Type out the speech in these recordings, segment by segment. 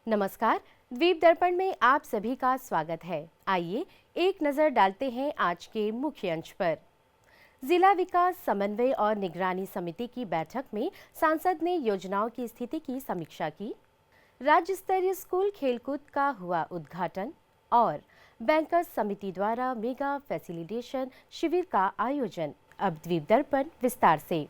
नमस्कार। द्वीप दर्पण में आप सभी का स्वागत है। आइए एक नजर डालते हैं आज के मुख्य अंश पर। जिला विकास समन्वय और निगरानी समिति की बैठक में सांसद ने योजनाओं की स्थिति की समीक्षा की। राज्य स्तरीय स्कूल खेलकूद का हुआ उद्घाटन और बैंकर्स समिति द्वारा मेगा फैसिलिटेशन शिविर का आयोजन। अब द्वीप दर्पण विस्तार से।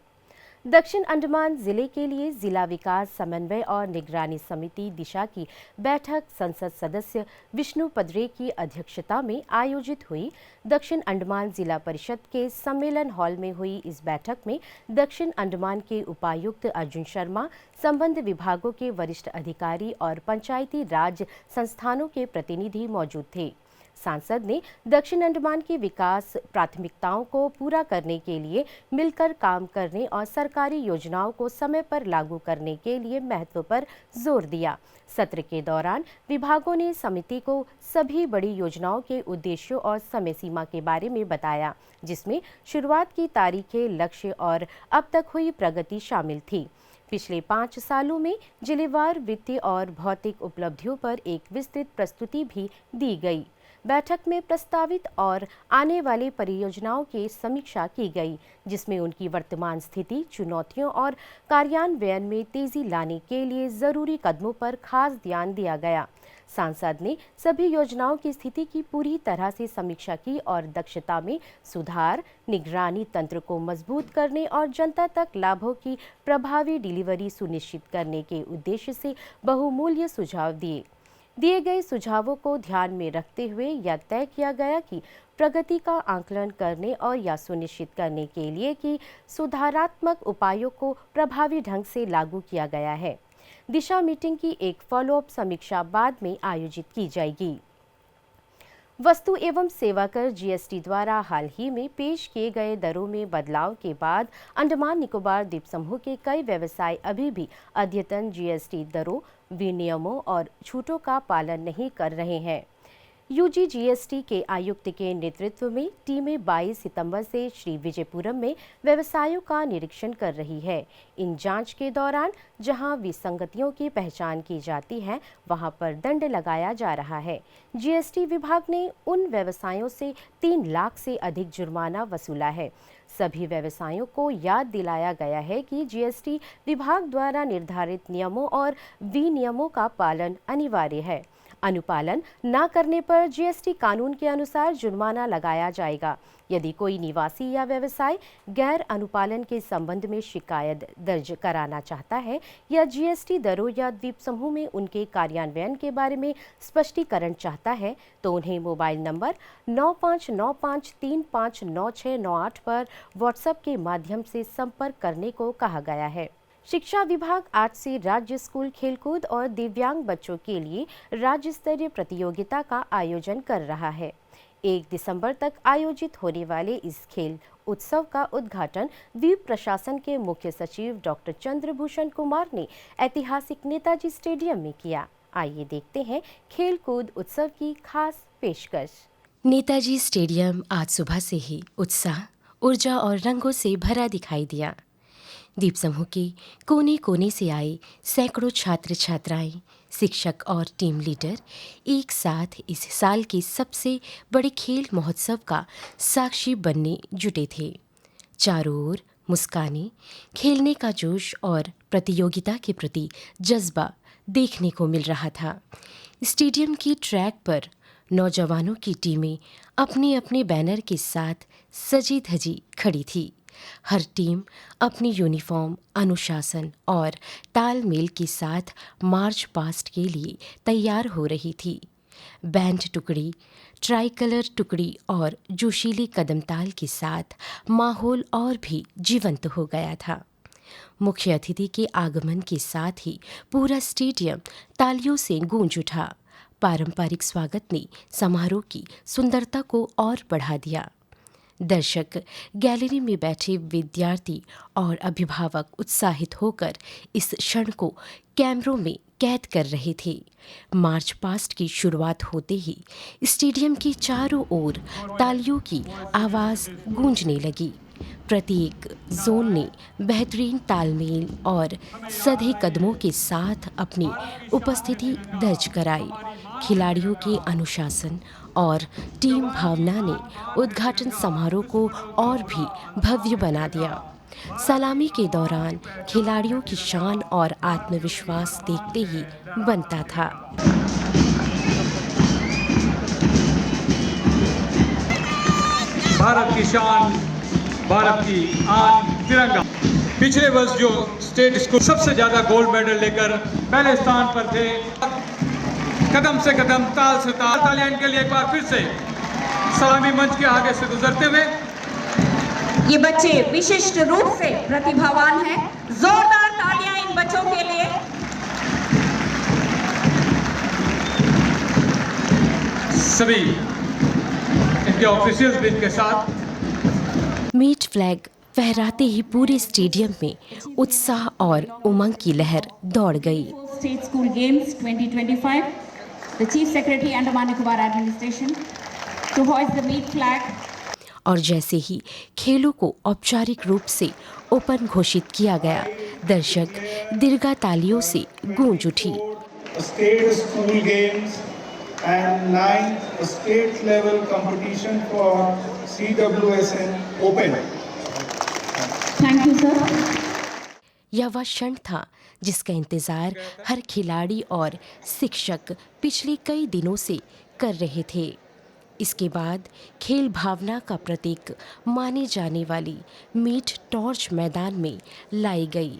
दक्षिण अंडमान जिले के लिए जिला विकास समन्वय और निगरानी समिति दिशा की बैठक संसद सदस्य विष्णु पदरे की अध्यक्षता में आयोजित हुई। दक्षिण अंडमान जिला परिषद के सम्मेलन हॉल में हुई इस बैठक में दक्षिण अंडमान के उपायुक्त अर्जुन शर्मा, संबद्ध विभागों के वरिष्ठ अधिकारी और पंचायती राज संस्थानों के प्रतिनिधि मौजूद थे। सांसद ने दक्षिण अंडमान की विकास प्राथमिकताओं को पूरा करने के लिए मिलकर काम करने और सरकारी योजनाओं को समय पर लागू करने के लिए महत्व पर जोर दिया। सत्र के दौरान विभागों ने समिति को सभी बड़ी योजनाओं के उद्देश्यों और समय सीमा के बारे में बताया, जिसमें शुरुआत की तारीखें, लक्ष्य और अब तक हुई प्रगति शामिल थी। पिछले 5 सालों में जिलेवार वित्तीय और भौतिक उपलब्धियों पर एक विस्तृत प्रस्तुति भी दी गई। बैठक में प्रस्तावित और आने वाली परियोजनाओं की समीक्षा की गई, जिसमें उनकी वर्तमान स्थिति, चुनौतियों और कार्यान्वयन में तेजी लाने के लिए जरूरी कदमों पर खास ध्यान दिया गया। सांसद ने सभी योजनाओं की स्थिति की पूरी तरह से समीक्षा की और दक्षता में सुधार, निगरानी तंत्र को मजबूत करने और जनता तक लाभों की प्रभावी डिलीवरी सुनिश्चित करने के उद्देश्य से बहुमूल्य सुझाव दिए गए सुझावों को ध्यान में रखते हुए यह तय किया गया कि प्रगति का आकलन करने और यह सुनिश्चित करने के लिए कि सुधारात्मक उपायों को प्रभावी ढंग से लागू किया गया है। दिशा मीटिंग की एक फॉलोअप समीक्षा बाद में आयोजित की जाएगी। वस्तु एवं सेवा कर जीएसटी द्वारा हाल ही में पेश किए गए दरों में बदलाव के बाद अंडमान निकोबार द्वीप समूह के कई व्यवसाय अभी भी अद्यतन जीएसटी दरों, विनियमों और छूटों का पालन नहीं कर रहे हैं। यूजीजीएसटी के आयुक्त के नेतृत्व में टीमें 22 सितंबर से श्री विजयपुरम में व्यवसायों का निरीक्षण कर रही है। इन जांच के दौरान जहां विसंगतियों की पहचान की जाती है, वहां पर दंड लगाया जा रहा है। जीएसटी विभाग ने उन व्यवसायों से 3 लाख से अधिक जुर्माना वसूला है। सभी व्यवसायों को याद दिलाया गया है कि जीएसटी विभाग द्वारा निर्धारित नियमों और विनियमों का पालन अनिवार्य है। अनुपालन न करने पर जीएसटी कानून के अनुसार जुर्माना लगाया जाएगा। यदि कोई निवासी या व्यवसाय गैर अनुपालन के संबंध में शिकायत दर्ज कराना चाहता है या जीएसटी दरों या द्वीप समूह में उनके कार्यान्वयन के बारे में स्पष्टीकरण चाहता है, तो उन्हें मोबाइल नंबर 9595359698 पर व्हाट्सएप के माध्यम से संपर्क करने को कहा गया है। शिक्षा विभाग आज से राज्य स्कूल खेलकूद और दिव्यांग बच्चों के लिए राज्य स्तरीय प्रतियोगिता का आयोजन कर रहा है। 1 दिसंबर तक आयोजित होने वाले इस खेल उत्सव का उद्घाटन द्वीप प्रशासन के मुख्य सचिव डॉक्टर चंद्रभूषण कुमार ने ऐतिहासिक नेताजी स्टेडियम में किया। आइए देखते हैं खेलकूद उत्सव की खास पेशकश। नेताजी स्टेडियम आज सुबह से ही उत्साह, ऊर्जा और रंगों से भरा दिखाई दिया। द्वीप समूह के कोने कोने से आए सैकड़ों छात्र छात्राएं, शिक्षक और टीम लीडर एक साथ इस साल के सबसे बड़े खेल महोत्सव का साक्षी बनने जुटे थे। चारों ओर मुस्कानें, खेलने का जोश और प्रतियोगिता के प्रति जज्बा देखने को मिल रहा था। स्टेडियम की ट्रैक पर नौजवानों की टीमें अपने अपने बैनर के साथ सजी धजी खड़ी थी। हर टीम अपनी यूनिफॉर्म, अनुशासन और तालमेल के साथ मार्च पास्ट के लिए तैयार हो रही थी। बैंड टुकड़ी, ट्राई कलर टुकड़ी और जोशीले कदमताल के साथ माहौल और भी जीवंत हो गया था। मुख्य अतिथि के आगमन के साथ ही पूरा स्टेडियम तालियों से गूंज उठा। पारंपरिक स्वागत ने समारोह की सुंदरता को और बढ़ा दिया। दर्शक, गैलरी में बैठे विद्यार्थी और अभिभावक उत्साहित होकर इस क्षण को कैमरों में कैद कर रहे थे। मार्च पास्ट की शुरुआत होते ही स्टेडियम के चारों ओर तालियों की आवाज़ गूंजने लगी। प्रत्येक जोन ने बेहतरीन तालमेल और सधे कदमों के साथ अपनी उपस्थिति दर्ज कराई। खिलाड़ियों के अनुशासन और टीम भावना ने उद्घाटन समारोह को और भी भव्य बना दिया। सलामी के दौरान खिलाड़ियों की शान और आत्मविश्वास देखते ही बनता था। भारत की शान, भारत की आन, तिरंगा। पिछले वर्ष जो स्टेट स्कूल सबसे ज्यादा गोल्ड मेडल लेकर पहले स्थान पर थे, कदम से कदम, ताल से ताल, तालियां इनके लिए एक बार फिर से सलामी मंच के आगे से गुजरते हुए। ये बच्चे विशिष्ट रूप से प्रतिभावान हैं। जोरदार तालियां इन बच्चों के लिए। सभी इनके ऑफिशियल्स भी इनके साथ। मीट फ्लैग फहराते ही पूरे स्टेडियम में उत्साह और उमंग की लहर दौड़ गई। State school games 2025, the chief secretary Andaman Nicobar administration to hoist the meet flag. और जैसे ही खेलों को औपचारिक रूप से ओपन घोषित किया गया, दर्शक दीर्घ तालियों से गूंज उठी। State school games and 9th state level competition for CWSN Open. Thank you, sir. यह वह क्षण था जिसका इंतजार हर खिलाड़ी और शिक्षक पिछले कई दिनों से कर रहे थे। इसके बाद खेल भावना का प्रतीक माने जाने वाली मीट टॉर्च मैदान में लाई गई।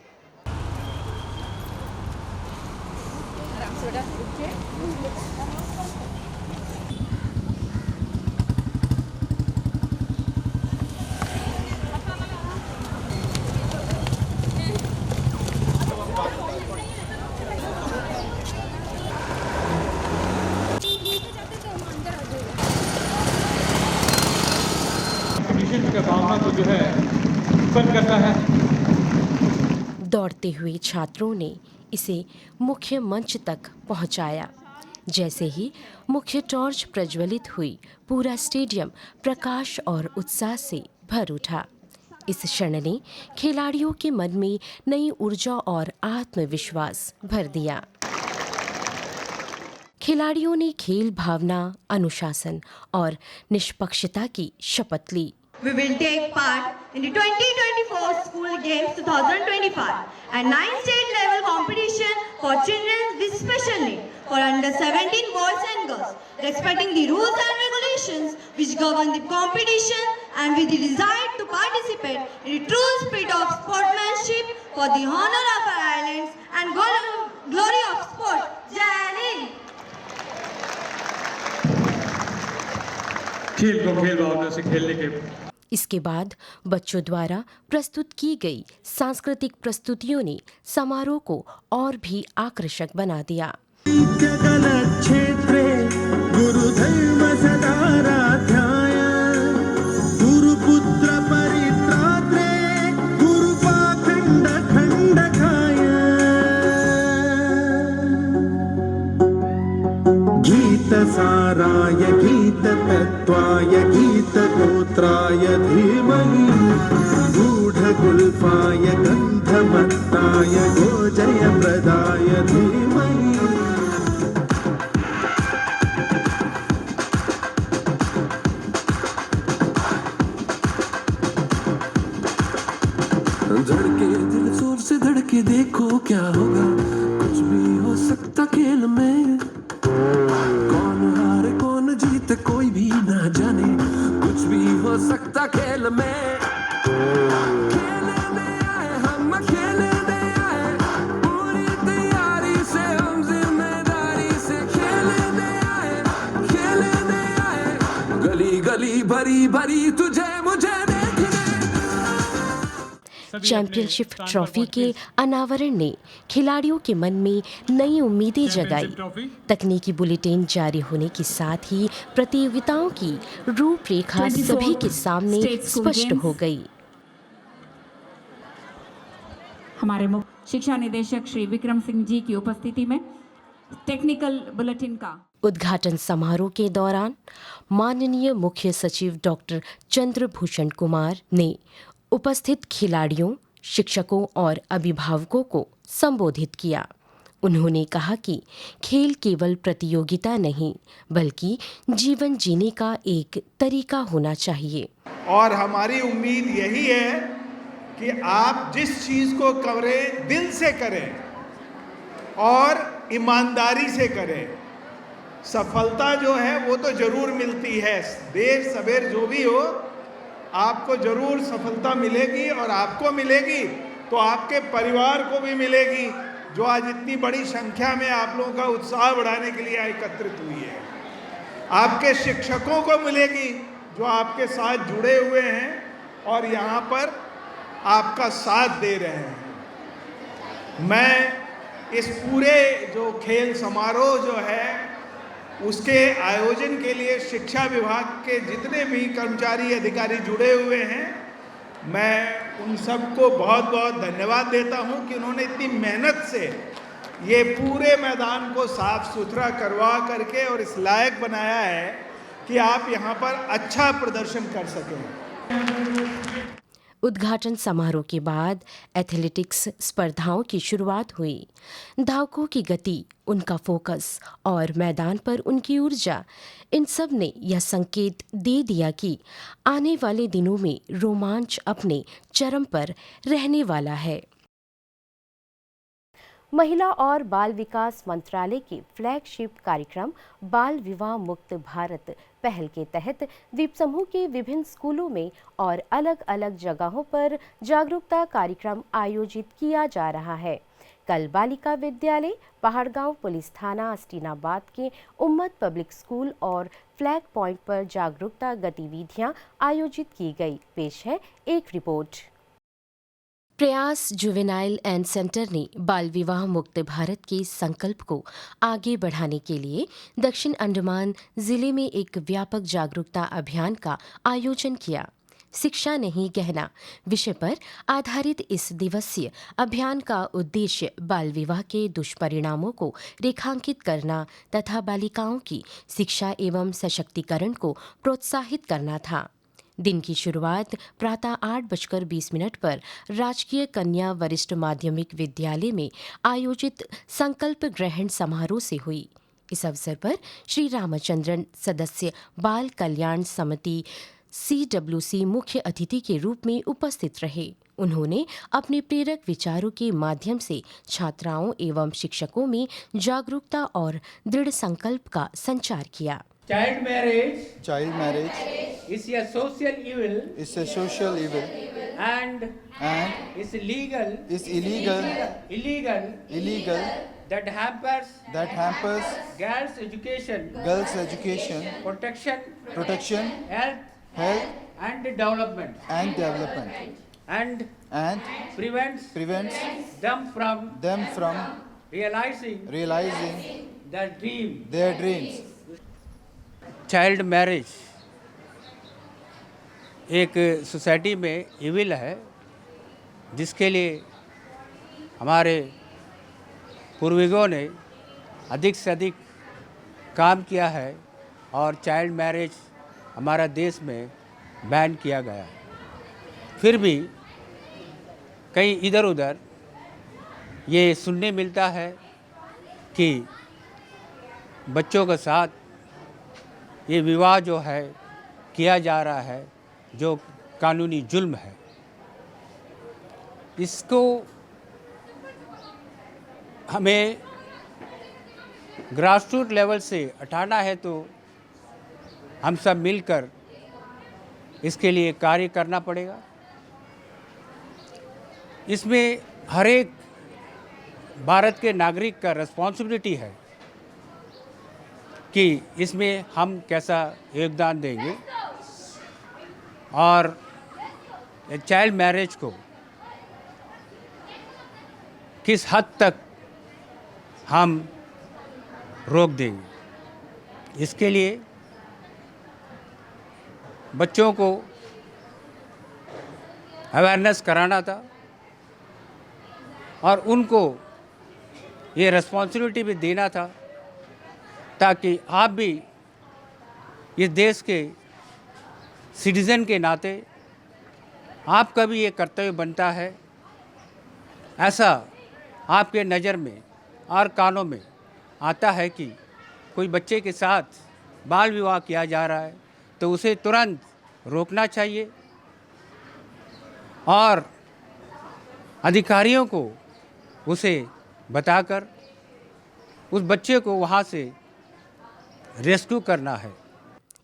का भावना को जो है उत्पन्न करता है। दौड़ते हुए छात्रों ने इसे मुख्य मंच तक पहुंचाया। जैसे ही मुख्य टॉर्च प्रज्वलित हुई, पूरा स्टेडियम प्रकाश और उत्साह से भर उठा। इस क्षण ने खिलाड़ियों के मन में नई ऊर्जा और आत्मविश्वास भर दिया। खिलाड़ियों ने खेल भावना, अनुशासन और निष्पक्षता की शपथ ली। We will take part in the 2024 School Games 2025 and 9 state level competition for children with special need for under 17 boys and girls, respecting the rules and regulations which govern the competition and with the desire to participate in the true spirit of sportsmanship for the honor of our islands and glory of sport. Jai Hind! खेल को खेल भावना से खेलने के इसके बाद बच्चों द्वारा प्रस्तुत की गई सांस्कृतिक प्रस्तुतियों ने समारोह को और भी आकर्षक बना दिया। साराय गीत तत्वाय गीत गोत्राय धीमहि गूढ़गुल्फाय गन्धमत्ताय गोजय प्रदाय धीमहि। धड़के दिल जोर से धड़के, देखो क्या होगा, कुछ भी हो सकता खेल में। कोई भी ना जाने, कुछ भी हो सकता खेल में। खेलने आए हम, खेलने आए, पूरी तैयारी से हम जिम्मेदारी से खेलने आए, गली गली भरी भरी तुझे मुझे चैंपियनशिप ट्रॉफी के अनावरण ने खिलाड़ियों के मन में नई उम्मीदें जगाई। तकनीकी बुलेटिन जारी होने के साथ ही प्रतियोगिताओं की रूपरेखा सभी के सामने स्पष्ट हो गई। हमारे मुख्य शिक्षा निदेशक श्री विक्रम सिंह जी की उपस्थिति में टेक्निकल बुलेटिन का उद्घाटन समारोह के दौरान माननीय मुख्य सचिव डॉक्टर चंद्रभूषण कुमार ने उपस्थित खिलाड़ियों, शिक्षकों और अभिभावकों को संबोधित किया। उन्होंने कहा कि खेल केवल प्रतियोगिता नहीं बल्कि जीवन जीने का एक तरीका होना चाहिए। और हमारी उम्मीद यही है कि आप जिस चीज़ को करें दिल से करें और ईमानदारी से करें। सफलता जो है वो तो ज़रूर मिलती है, देर सवेर जो भी हो आपको ज़रूर सफलता मिलेगी, और आपको मिलेगी तो आपके परिवार को भी मिलेगी, जो आज इतनी बड़ी संख्या में आप लोगों का उत्साह बढ़ाने के लिए एकत्रित हुई है। आपके शिक्षकों को मिलेगी जो आपके साथ जुड़े हुए हैं और यहाँ पर आपका साथ दे रहे हैं। मैं इस पूरे जो खेल समारोह जो है उसके आयोजन के लिए शिक्षा विभाग के जितने भी कर्मचारी अधिकारी जुड़े हुए हैं, मैं उन सबको बहुत बहुत धन्यवाद देता हूं कि उन्होंने इतनी मेहनत से ये पूरे मैदान को साफ सुथरा करवा करके और इस लायक बनाया है कि आप यहाँ पर अच्छा प्रदर्शन कर सकें। उद्घाटन समारोह के बाद एथलेटिक्स स्पर्धाओं की शुरुआत हुई। धावकों की गति, उनका फोकस और मैदान पर उनकी ऊर्जा, इन सब ने यह संकेत दे दिया कि आने वाले दिनों में रोमांच अपने चरम पर रहने वाला है। महिला और बाल विकास मंत्रालय के फ्लैगशिप कार्यक्रम बाल विवाह मुक्त भारत पहल के तहत द्वीप समूह के विभिन्न स्कूलों में और अलग अलग जगहों पर जागरूकता कार्यक्रम आयोजित किया जा रहा है। कल बालिका विद्यालय, पहाड़गांव पुलिस थाना अस्टीनाबाद के उम्मत पब्लिक स्कूल और फ्लैग पॉइंट पर जागरूकता गतिविधियां आयोजित की गई। पेश है एक रिपोर्ट। प्रयास जुवेनाइल एंड सेंटर ने बाल विवाह मुक्त भारत के संकल्प को आगे बढ़ाने के लिए दक्षिण अंडमान जिले में एक व्यापक जागरूकता अभियान का आयोजन किया। शिक्षा नहीं गहना विषय पर आधारित इस दिवसीय अभियान का उद्देश्य बाल विवाह के दुष्परिणामों को रेखांकित करना तथा बालिकाओं की शिक्षा एवं सशक्तिकरण को प्रोत्साहित करना था। दिन की शुरुआत प्रातः 8:20 पर राजकीय कन्या वरिष्ठ माध्यमिक विद्यालय में आयोजित संकल्प ग्रहण समारोह से हुई। इस अवसर पर श्री रामचंद्रन सदस्य बाल कल्याण समिति CWC मुख्य अतिथि के रूप में उपस्थित रहे। उन्होंने अपने प्रेरक विचारों के माध्यम से छात्राओं एवं शिक्षकों में जागरूकता और दृढ़ संकल्प का संचार किया। Child marriage is a social evil and is illegal that hampers girls' education, protection, health and development and prevents them from realizing their dreams. Child marriage एक सोसाइटी में इविल है, जिसके लिए हमारे पूर्वजों ने अधिक से अधिक काम किया है और चाइल्ड मैरिज हमारा देश में बैन किया गया है। फिर भी कहीं इधर उधर ये सुनने मिलता है कि बच्चों के साथ ये विवाह जो है किया जा रहा है, जो कानूनी जुल्म है। इसको हमें ग्रासरूट लेवल से हटाना है, तो हम सब मिलकर इसके लिए कार्य करना पड़ेगा। इसमें हर एक भारत के नागरिक का रिस्पॉन्सिबिलिटी है कि इसमें हम कैसा योगदान देंगे और चाइल्ड मैरिज को किस हद तक हम रोक देंगे। इसके लिए बच्चों को अवेयरनेस कराना था और उनको ये रिस्पॉन्सिबिलिटी भी देना था ताकि आप भी इस देश के सिटीज़न के नाते आपका भी ये कर्तव्य बनता है, ऐसा आपके नज़र में और कानों में आता है कि कोई बच्चे के साथ बाल विवाह किया जा रहा है तो उसे तुरंत रोकना चाहिए और अधिकारियों को उसे बताकर उस बच्चे को वहाँ से रेस्क्यू करना है।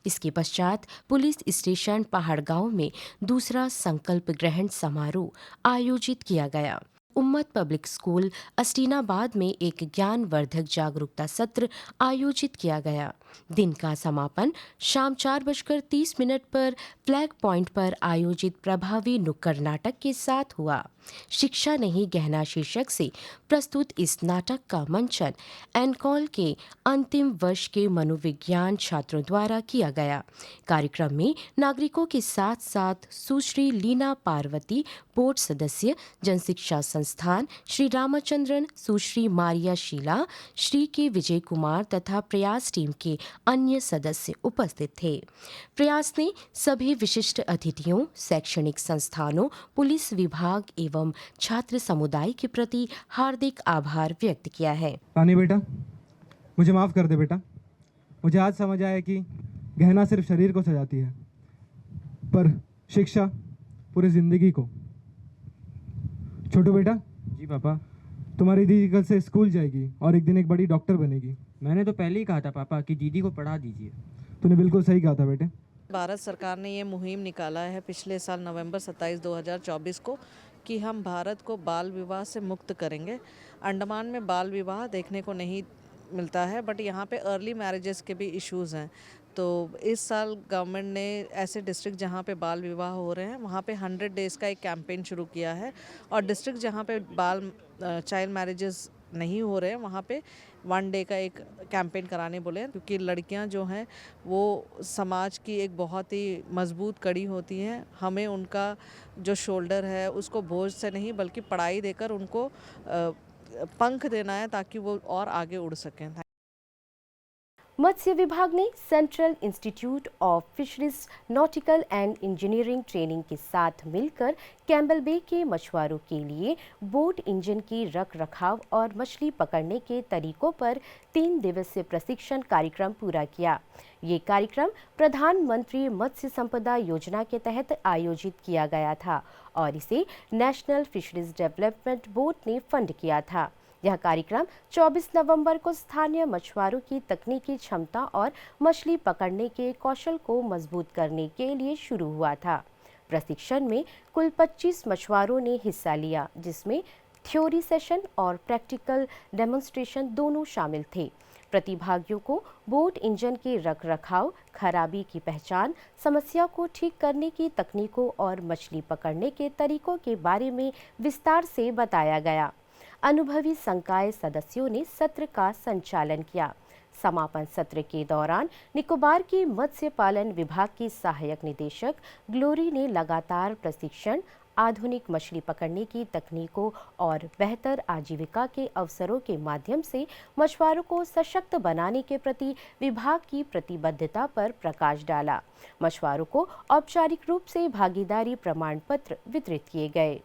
इसके पश्चात पुलिस स्टेशन पहाड़गांव में दूसरा संकल्प ग्रहण समारोह आयोजित किया गया। उम्मत पब्लिक स्कूल अस्टीनाबाद में एक ज्ञानवर्धक जागरूकता सत्र आयोजित किया गया। दिन का समापन शाम 4:30 पर फ्लैग पॉइंट पर आयोजित प्रभावी नुक्कड़ नाटक के साथ हुआ। शिक्षा नहीं गहना शीर्षक से प्रस्तुत इस नाटक का मंचन एनकॉल के अंतिम वर्ष के मनोविज्ञान छात्रों द्वारा किया गया। कार्यक्रम में नागरिकों के साथ साथ सुश्री लीना पार्वती, बोर्ड सदस्य, जनशिक्षा संस्थान श्री रामचंद्रन, सुश्री मारिया शीला, श्री के विजय कुमार तथा प्रयास टीम के अन्य सदस्य उपस्थित थे। प्रयास ने सभी विशिष्ट अतिथियों, शैक्षणिक संस्थानों, पुलिस विभाग एवं छात्र समुदाय के प्रति हार्दिक आभार व्यक्त किया है। रानी बेटा, मुझे माफ़ कर दे बेटा। मुझे आज समझ आया कि गहना सिर्फ शरीर को सजाती है, पर शिक्षा पूरी जिंदगी को। छोटू बेटा। जी पापा। तुम्हारी दीदी कल से स्कूल जाएगी और एक दिन एक बड़ी डॉक्टर बनेगी। मैंने तो पहले ही कहा था पापा कि दीदी को पढ़ा दीजिए। तूने बिल्कुल सही कहा था बेटे। भारत सरकार ने ये मुहिम निकाला है पिछले साल नवंबर 27, 2024 को कि हम भारत को बाल विवाह से मुक्त करेंगे। अंडमान में बाल विवाह देखने को नहीं मिलता है, बट यहाँ पे अर्ली मैरिजेस के भी इश्यूज़ हैं। तो इस साल गवर्नमेंट ने ऐसे डिस्ट्रिक्ट जहाँ पे बाल विवाह हो रहे हैं वहाँ पे 100 डेज़ का एक कैंपेन शुरू किया है, और डिस्ट्रिक्ट जहाँ पे चाइल्ड मैरिजेस नहीं हो रहे हैं वहाँ पे 1 डे का एक कैंपेन कराने बोले हैं, क्योंकि लड़कियां जो हैं वो समाज की एक बहुत ही मजबूत कड़ी होती हैं। हमें उनका जो शोल्डर है उसको बोझ से नहीं बल्कि पढ़ाई देकर उनको पंख देना है ताकि वो और आगे उड़ सकें। मत्स्य विभाग ने central institute of fisheries nautical and engineering training के साथ मिलकर कैम्बल बे के मछुआरों के लिए बोट इंजन की रख रखाव और मछली पकड़ने के तरीकों पर 3 दिवसीय प्रशिक्षण कार्यक्रम पूरा किया। ये कार्यक्रम प्रधानमंत्री मत्स्य संपदा योजना के तहत आयोजित किया गया था और इसे नेशनल फिशरीज डेवलपमेंट बोर्ड ने फंड किया था। यह कार्यक्रम 24 नवंबर को स्थानीय मछुआरों की तकनीकी क्षमता और मछली पकड़ने के कौशल को मजबूत करने के लिए शुरू हुआ था। प्रशिक्षण में कुल 25 मछुआरों ने हिस्सा लिया, जिसमें थ्योरी सेशन और प्रैक्टिकल डेमोन्स्ट्रेशन दोनों शामिल थे। प्रतिभागियों को बोट इंजन के रखरखाव, खराबी की पहचान, समस्या को ठीक करने की तकनीकों और मछली पकड़ने के तरीकों के बारे में विस्तार से बताया गया। अनुभवी संकाय सदस्यों ने सत्र का संचालन किया। समापन सत्र के दौरान निकोबार के मत्स्य पालन विभाग की सहायक निदेशक ग्लोरी ने लगातार प्रशिक्षण, आधुनिक मछली पकड़ने की तकनीकों और बेहतर आजीविका के अवसरों के माध्यम से मछुआरों को सशक्त बनाने के प्रति विभाग की प्रतिबद्धता पर प्रकाश डाला। मछुआरों को औपचारिक रूप से भागीदारी प्रमाण पत्र वितरित किए गए।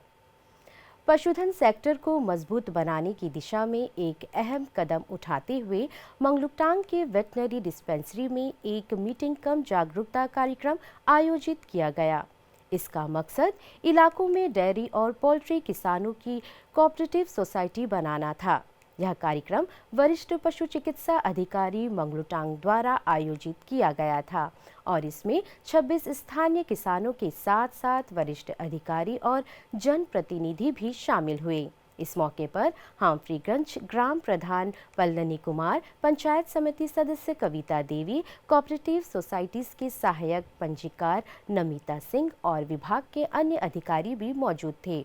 पशुधन सेक्टर को मजबूत बनाने की दिशा में एक अहम कदम उठाते हुए मंगलुकटांग के वेटनरी डिस्पेंसरी में एक मीटिंग कम जागरूकता कार्यक्रम आयोजित किया गया। इसका मकसद इलाकों में डेयरी और पोल्ट्री किसानों की कोऑपरेटिव सोसाइटी बनाना था। यह कार्यक्रम वरिष्ठ पशु चिकित्सा अधिकारी मंगलुटांग द्वारा आयोजित किया गया था और इसमें 26 स्थानीय किसानों के साथ साथ वरिष्ठ अधिकारी और जनप्रतिनिधि भी शामिल हुए। इस मौके पर हाम्फ्रीगंज ग्राम प्रधान पल्लनी कुमार, पंचायत समिति सदस्य कविता देवी, कोऑपरेटिव सोसाइटीज के सहायक पंजीकार नमिता सिंह और विभाग के अन्य अधिकारी भी मौजूद थे।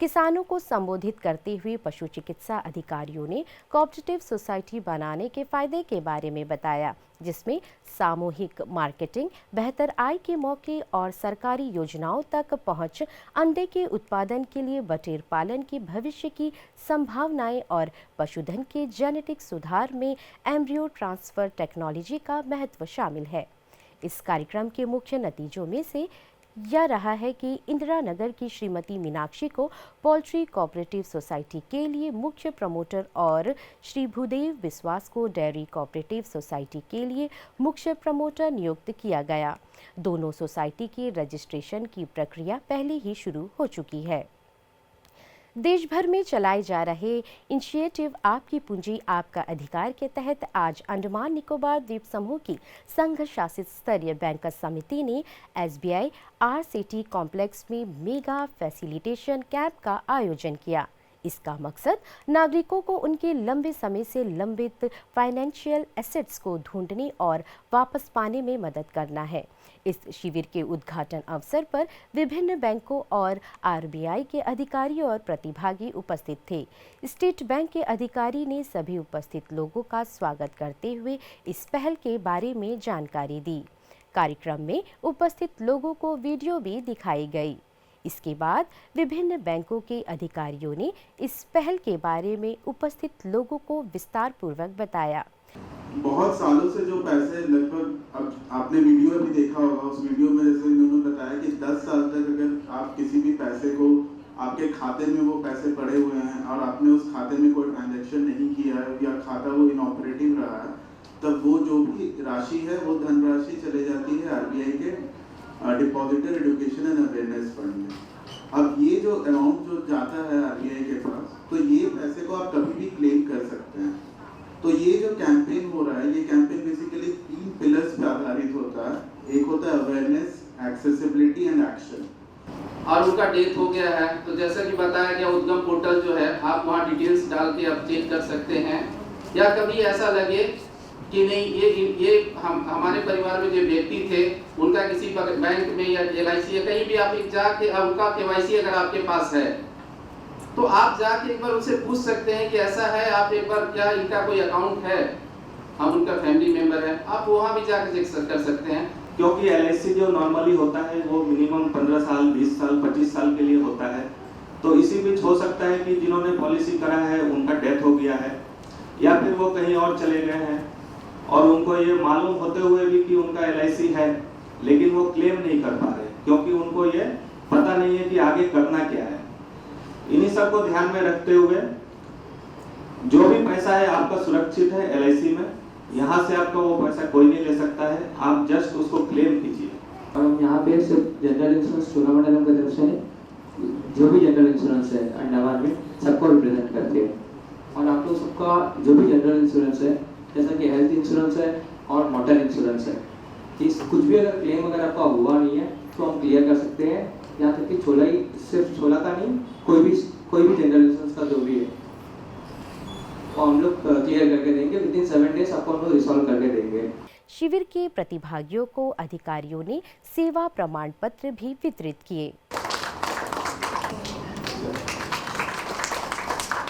किसानों को संबोधित करते हुए पशु चिकित्सा अधिकारियों ने कोऑपरेटिव सोसाइटी बनाने के फायदे के बारे में बताया, जिसमें सामूहिक मार्केटिंग, बेहतर आय के मौके और सरकारी योजनाओं तक पहुंच, अंडे के उत्पादन के लिए बटेर पालन की भविष्य की संभावनाएं और पशुधन के जेनेटिक सुधार में एम्ब्रियो ट्रांसफर टेक्नोलॉजी का महत्व शामिल है। इस कार्यक्रम के मुख्य नतीजों में से यह रहा है कि इंदिरा नगर की श्रीमती मीनाक्षी को पोल्ट्री कोऑपरेटिव सोसाइटी के लिए मुख्य प्रमोटर और श्री भूदेव विश्वास को डेयरी कोऑपरेटिव सोसाइटी के लिए मुख्य प्रमोटर नियुक्त किया गया। दोनों सोसाइटी की रजिस्ट्रेशन की प्रक्रिया पहले ही शुरू हो चुकी है। देश भर में चलाए जा रहे इनिशिएटिव आपकी पूंजी आपका अधिकार के तहत आज अंडमान निकोबार द्वीप समूह की संघ शासित स्तरीय बैंकर्स समिति ने SBI RCT कॉम्प्लेक्स में मेगा फैसिलिटेशन कैंप का आयोजन किया। इसका मकसद नागरिकों को उनके लंबे समय से लंबित फाइनेंशियल एसेट्स को ढूंढने और वापस पाने में मदद करना है। इस शिविर के उद्घाटन अवसर पर विभिन्न बैंकों और RBI के अधिकारी और प्रतिभागी उपस्थित थे। स्टेट बैंक के अधिकारी ने सभी उपस्थित लोगों का स्वागत करते हुए इस पहल के बारे में जानकारी दी। कार्यक्रम में उपस्थित लोगों को वीडियो भी दिखाई गई। इसके बाद विभिन्न बैंकों के अधिकारियों ने इस पहल के बारे में उपस्थित लोगों को विस्तार पूर्वक बताया। बहुत सालों से जो पैसे लगभग, अब आपने वीडियो भी देखा होगा, उस वीडियो में जैसे इन्होंने बताया कि 10 साल तक अगर आप किसी भी पैसे को, आपके खाते में वो पैसे पड़े हुए हैं और आपने उस खाते में कोई ट्रांजैक्शन नहीं किया है या खाता वो इनऑपरेटिव रहा है, तब वो जो भी राशि है वो धनराशि चले जाती है RBI के depositor education and awareness fund में। अब ये जो अमाउंट जो जाता है RBI के पास, तो ये पैसे को आप कभी भी क्लेम कर सकते हैं। तो ये जो कैंपेन हो रहा है, ये कैंपेन बेसिकली 3 पिलर्स पे आधारित होता है। एक होता है अवेयरनेस, एक्सेसिबिलिटी एंड एक्शन। और उनका डेथ हो गया है तो जैसा कि बताया गया, उद्गम पोर्टल जो है आप वहाँ डिटेल्स डाल के आप चेक कर सकते हैं। या कभी ऐसा लगे कि नहीं ये हमारे परिवार में जो व्यक्ति थे उनका किसी बैंक में या LIC या कहीं भी आप जाके उनका KYC अगर आपके पास है तो आप जाके एक बार उनसे पूछ सकते हैं कि ऐसा है, आप एक बार क्या इनका कोई अकाउंट है, हम उनका फैमिली मेंबर है, आप वहाँ भी जाके चेक कर सकते हैं। क्योंकि LIC जो नॉर्मली होता है वो मिनिमम 15 साल, 20 साल, 25 साल के लिए होता है। तो इसी बीच हो सकता है कि जिन्होंने पॉलिसी करा है उनका डेथ हो गया है या फिर वो कहीं और चले गए हैं और उनको ये मालूम होते हुए भी कि उनका LIC है, लेकिन वो क्लेम नहीं कर पा रहे क्योंकि उनको ये पता नहीं है कि आगे करना क्या है। इन्हीं सब को ध्यान में रखते हुए जो भी पैसा है आपका सुरक्षित है LIC में, यहाँ से आपका वो पैसा कोई नहीं ले सकता है, आप जस्ट उसको क्लेम कीजिए। और हम यहाँ पे सिर्फ जनरल इंश्योरेंस चोलामंडलम की तरफ से जो भी जनरल इंश्योरेंस है अंडमान में सबको रिप्रेजेंट करते हैं। और आप लोग सबका जो भी जनरल इंश्योरेंस है, जैसा कि हेल्थ इंश्योरेंस है और मोटर इंश्योरेंस है, इस कुछ भी अगर क्लेम अगर आपका हुआ नहीं है तो हम क्लियर कर सकते हैं। यहाँ तक कि छोला ही, सिर्फ छोला का नहीं, कोई भी जनरल इंश्योरेंस का जो भी है और हम लोग क्लियर करके देंगे। विदिन 7 डेज आपको हम लोग रिसॉल्व करके देंगे। शिविर के प्रतिभागियों को अधिकारियों ने सेवा प्रमाण पत्र भी वितरित किए।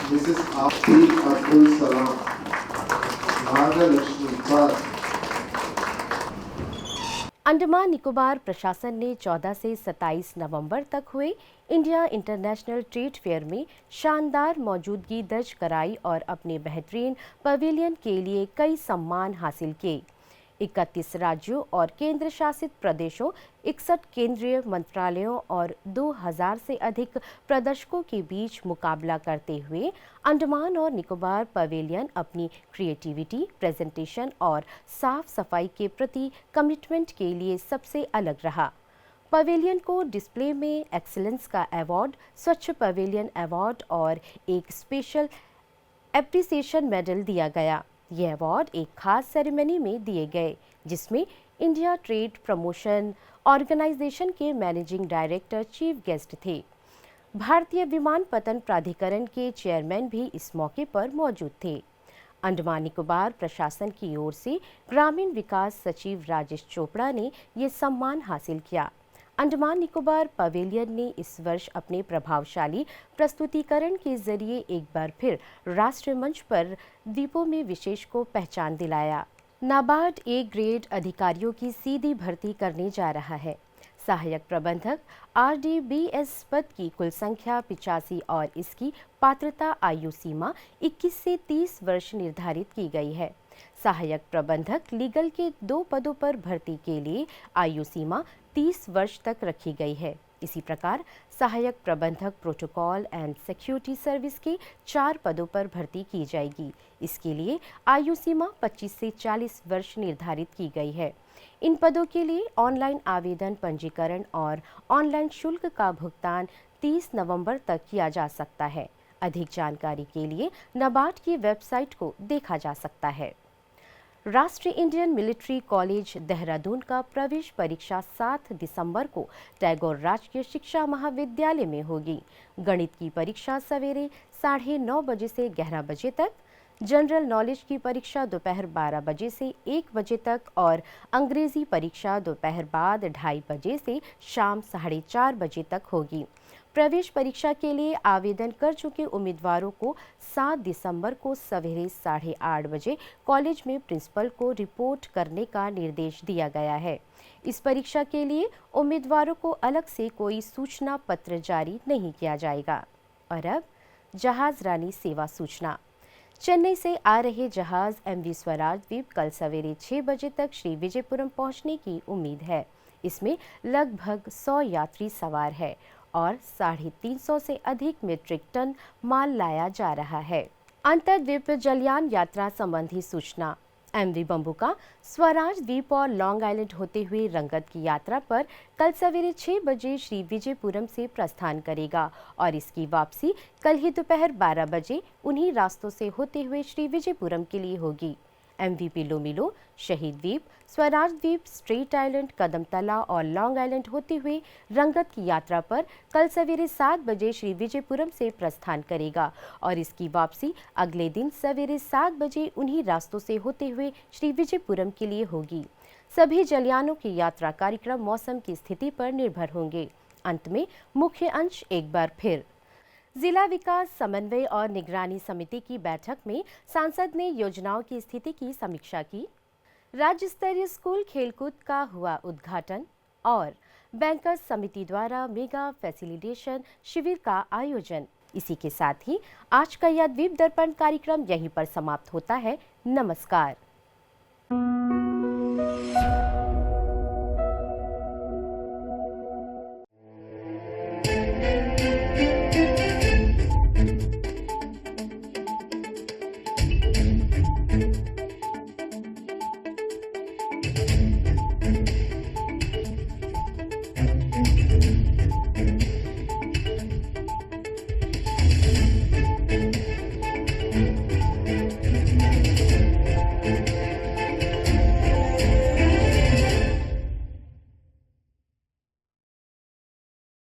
Mrs. Afi Abdul Salam, Nagalakshmi Park। Andaman Nicobar प्रशासन ने 14 से 27 नवंबर तक हुए इंडिया इंटरनेशनल ट्रेड फेयर में शानदार मौजूदगी दर्ज कराई और अपने बेहतरीन पवेलियन के लिए कई सम्मान हासिल किए। 31 राज्यों और केंद्र शासित प्रदेशों, 61 केंद्रीय मंत्रालयों और 2000 से अधिक प्रदर्शकों के बीच मुकाबला करते हुए अंडमान और निकोबार पवेलियन अपनी क्रिएटिविटी, प्रेजेंटेशन और साफ सफाई के प्रति कमिटमेंट के लिए सबसे अलग रहा। पवेलियन को डिस्प्ले में एक्सीलेंस का अवार्ड, स्वच्छ पवेलियन अवार्ड और एक स्पेशल एप्रिसिएशन मेडल दिया गया। ये अवार्ड एक खास सेरेमनी में दिए गए जिसमें इंडिया ट्रेड प्रमोशन ऑर्गेनाइजेशन के मैनेजिंग डायरेक्टर चीफ गेस्ट थे। भारतीय विमानपत्तन प्राधिकरण के चेयरमैन भी इस मौके पर मौजूद थे। अंडमान निकोबार प्रशासन की ओर से ग्रामीण विकास सचिव राजेश चोपड़ा ने ये सम्मान हासिल किया। अंडमान निकोबार पवेलियन ने इस वर्ष अपने प्रभावशाली प्रस्तुतिकरण के जरिए एक बार फिर राष्ट्रीय मंच पर द्वीपों में विशेष को पहचान दिलाया। नाबार्ड ए ग्रेड अधिकारियों की सीधी भर्ती करने जा रहा है। सहायक प्रबंधक RDBS पद की कुल संख्या 85 और इसकी पात्रता आयु सीमा 21 से 30 वर्ष निर्धारित की गई है। सहायक प्रबंधक लीगल के 2 पदों पर भर्ती के लिए आयु सीमा 30 वर्ष तक रखी गई है। इसी प्रकार सहायक प्रबंधक प्रोटोकॉल एंड सिक्योरिटी सर्विस के 4 पदों पर भर्ती की जाएगी। इसके लिए आयु सीमा 25 से 40 वर्ष निर्धारित की गई है। इन पदों के लिए ऑनलाइन आवेदन, पंजीकरण और ऑनलाइन शुल्क का भुगतान 30 नवंबर तक किया जा सकता है। अधिक जानकारी के लिए नाबार्ड की वेबसाइट को देखा जा सकता है। राष्ट्रीय इंडियन मिलिट्री कॉलेज देहरादून का प्रवेश परीक्षा 7 दिसंबर को टैगोर राजकीय शिक्षा महाविद्यालय में होगी। गणित की परीक्षा सवेरे 9:30 बजे से 11 बजे तक, जनरल नॉलेज की परीक्षा दोपहर 12 बजे से 1 बजे तक और अंग्रेजी परीक्षा दोपहर बाद 2:30 बजे से शाम 4:30 बजे तक होगी। प्रवेश परीक्षा के लिए आवेदन कर चुके उम्मीदवारों को 7 दिसंबर को सवेरे 8:30 बजे कॉलेज में प्रिंसिपल को रिपोर्ट करने का निर्देश दिया गया है। इस परीक्षा के लिए उम्मीदवारों को अलग से कोई सूचना पत्र जारी नहीं किया जाएगा। और अब जहाज रानी सेवा सूचना। चेन्नई से आ रहे जहाज MV स्वराज द्वीप कल सवेरे 6 बजे तक श्री विजयपुरम पहुंचने की उम्मीद है। इसमें लगभग 100 यात्री सवार है और 350 से अधिक मीट्रिक टन माल लाया जा रहा है। अंतर्द्वीप जलयान यात्रा संबंधी सूचना। MV बम्बुका स्वराज द्वीप और लॉन्ग आइलैंड होते हुए रंगत की यात्रा पर कल सवेरे 6 बजे श्री विजयपुरम से प्रस्थान करेगा और इसकी वापसी कल ही दोपहर 12 बजे उन्हीं रास्तों से होते हुए श्री विजयपुरम के लिए होगी। MV पिलोमिलो, शहीद द्वीप, स्वराज द्वीप, स्ट्रेट आइलैंड, कदमतला और लॉन्ग आइलैंड होते हुए रंगत की यात्रा पर कल सवेरे 7 बजे श्री विजयपुरम से प्रस्थान करेगा और इसकी वापसी अगले दिन सवेरे 7 बजे उन्हीं रास्तों से होते हुए श्री विजयपुरम के लिए होगी। सभी जलयानों की यात्रा कार्यक्रम मौसम की स्थिति पर निर्भर होंगे। अंत में मुख्य अंश एक बार फिर। जिला विकास समन्वय और निगरानी समिति की बैठक में सांसद ने योजनाओं की स्थिति की समीक्षा की। राज्य स्तरीय स्कूल खेलकूद का हुआ उद्घाटन और बैंकर्स समिति द्वारा मेगा फैसिलिटेशन शिविर का आयोजन। इसी के साथ ही आज का यह द्वीप दर्पण कार्यक्रम यहीं पर समाप्त होता है। नमस्कार।